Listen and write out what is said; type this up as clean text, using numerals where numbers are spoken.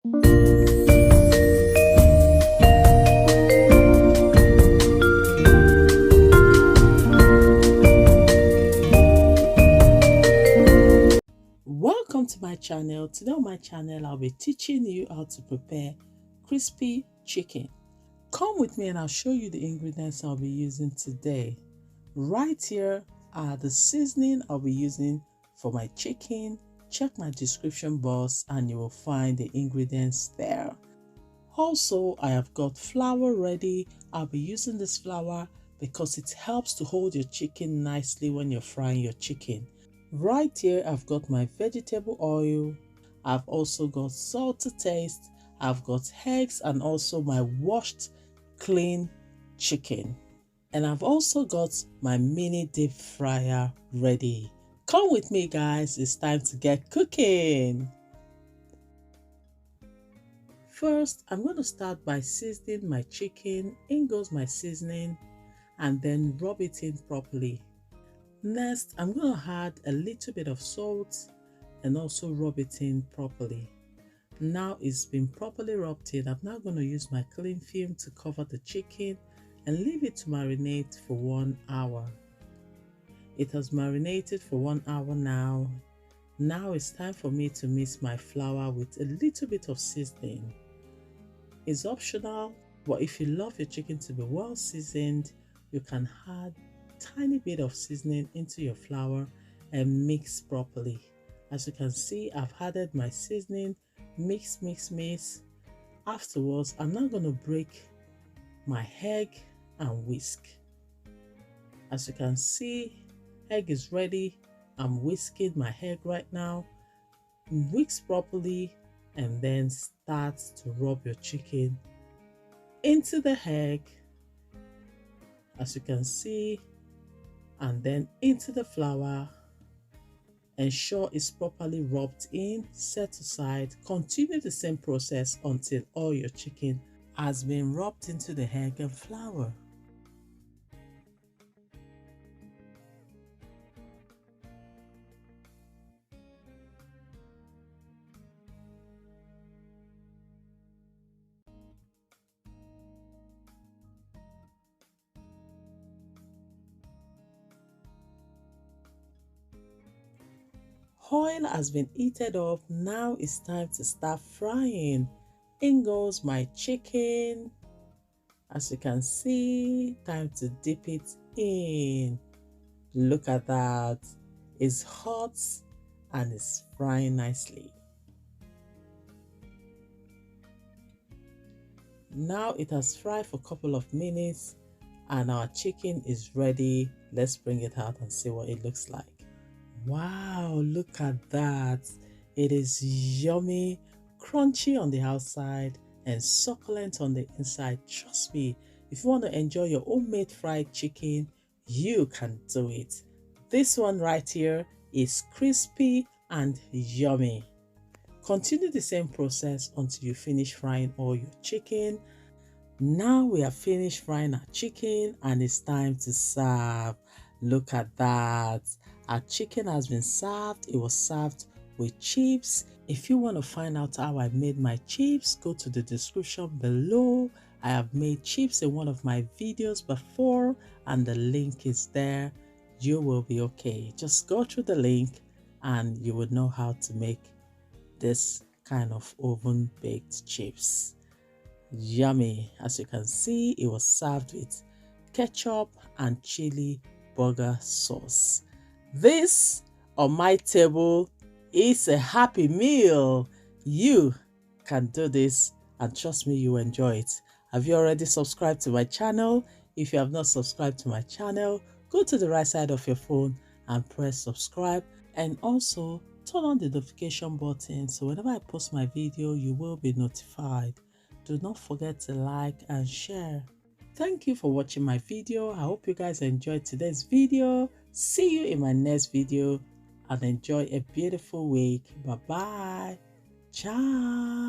Welcome to my channel. Today on my channel, I'll be teaching you how to prepare crispy chicken. Come with me and I'll show you the ingredients I'll be using today. Right here are the seasoning I'll be using for my chicken. Check my description box and you will find the ingredients there. Also, I have got flour ready. I'll be using this flour because it helps to hold your chicken nicely when you're frying your chicken. Right here, I've got my vegetable oil. I've also got salt to taste. I've got eggs and also my washed, clean chicken. And I've also got my mini deep fryer ready. Come with me, guys. It's time to get cooking. First, I'm going to start by seasoning my chicken. In goes my seasoning and then rub it in properly. Next, I'm going to add a little bit of salt and also rub it in properly. Now it's been properly rubbed in. I'm now going to use my cling film to cover the chicken and leave it to marinate for 1 hour. It has marinated for 1 hour now. Now it's time for me to mix my flour with a little bit of seasoning. It's optional, but if you love your chicken to be well seasoned, you can add tiny bit of seasoning into your flour and mix properly. As you can see, I've added my seasoning, mix. Afterwards, I'm now going to break my egg and whisk. As you can see, egg is ready. I'm whisking my egg right now. Whisk properly and then start to rub your chicken into the egg, as you can see, and then into the flour. Ensure it's properly rubbed in, set aside. Continue the same process until all your chicken has been rubbed into the egg and flour. Oil has been heated up. Now it's time to start frying. In goes my chicken. As you can see, time to dip it in. Look at that. It's hot and it's frying nicely. Now it has fried for a couple of minutes and our chicken is ready. Let's bring it out and see what it looks like. Wow, look at that. It is yummy, crunchy on the outside and succulent on the inside. Trust me, if you want to enjoy your homemade fried chicken, you can do it. This one right here is crispy and yummy. Continue the same process until you finish frying all your chicken. Now we have finished frying our chicken and it's time to serve. Look at that. Our chicken has been served. It was served with chips. If you want to find out how I made my chips, go to the description below. I have made chips in one of my videos before and the link is there. You will be okay. Just go through the link and you will know how to make this kind of oven baked chips. Yummy. As you can see, it was served with ketchup and chili burger sauce. This on my table is a happy meal. You can do this and trust me, you enjoy it. Have you already subscribed to my channel? If you have not subscribed to my channel, go to the right side of your phone and press subscribe and also turn on the notification button so whenever I post my video, you will be notified. Do not forget to like and share. Thank you for watching my video. I hope you guys enjoyed today's video. See you in my next video and enjoy a beautiful week. Bye bye. Ciao.